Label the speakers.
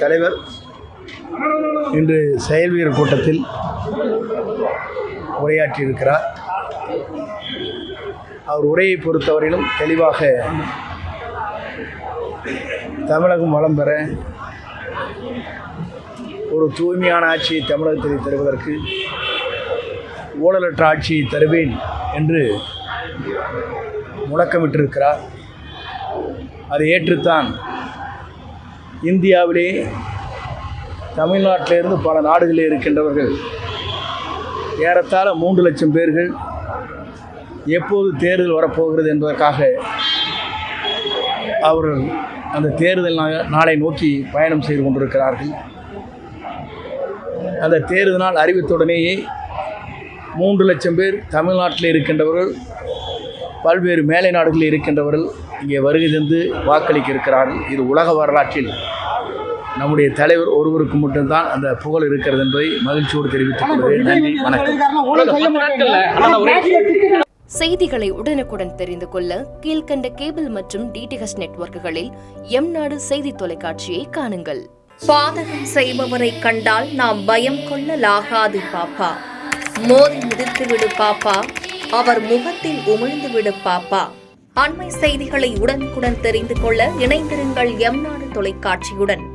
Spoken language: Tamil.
Speaker 1: தலைவர் இன்று செயல் வீரர் கூட்டத்தில் உரையாற்றியிருக்கிறார். அவர் உரையை பொறுத்தவரையிலும் தெளிவாக தமிழகம் வளம் பெற ஒரு தூய்மையான ஆட்சியை தமிழகத்தில் தருவதற்கு ஊழலற்ற ஆட்சியை தருவேன் என்று முழக்கமிட்டிருக்கிறார். அதை ஏற்றுத்தான் இந்தியாவிலே தமிழ்நாட்டிலிருந்து பல நாடுகளில் இருக்கின்றவர்கள் ஏறத்தாழ 3 லட்சம் பேர்கள் எப்போது தேர்தல் வரப்போகிறது என்பதற்காக அவர்கள் அந்த தேர்தல் நாளை நோக்கி பயணம் செய்து கொண்டிருக்கிறார்கள். அந்த தேர்தல் நாள் அறிவித்தவுடனேயே 3 லட்சம் பேர் தமிழ்நாட்டில் இருக்கின்றவர்கள், பல்வேறு மேலை நாடுகளில் இருக்கின்றவர்கள் இங்கே வருகை தந்து வாக்களிக்க இருக்கிறார்கள். இது உலக வரலாற்றில் நம்முடைய தலைவர் ஒருவருக்கு மட்டும்தான் அந்த புகழ் இருக்கிறது என்பதை மகிழ்ச்சியோடு தெரிவித்துக் கொள்கிறேன். நன்றி, வணக்கம்.
Speaker 2: செய்திகளை உடனுக்குடன் தெரிந்து கொள்ள கீழ்கண்ட கேபிள் மற்றும் டிடிஎச் நெட்வொர்க்குகளில் எம்நாடு செய்தி தொலைக்காட்சியை காணுங்கள். பாதகம் செய்பவரை கண்டால் நாம் பயம் கொள்ளலாகாது பாப்பா. மோதி மிதித்து விடு பாப்பா, அவர் முகத்தில் உமிழ்ந்து விடு பாப்பா. அண்மை செய்திகளை உடனுக்குடன் தெரிந்து கொள்ள இணைந்திருங்கள் எம்நாடு தொலைக்காட்சியுடன்.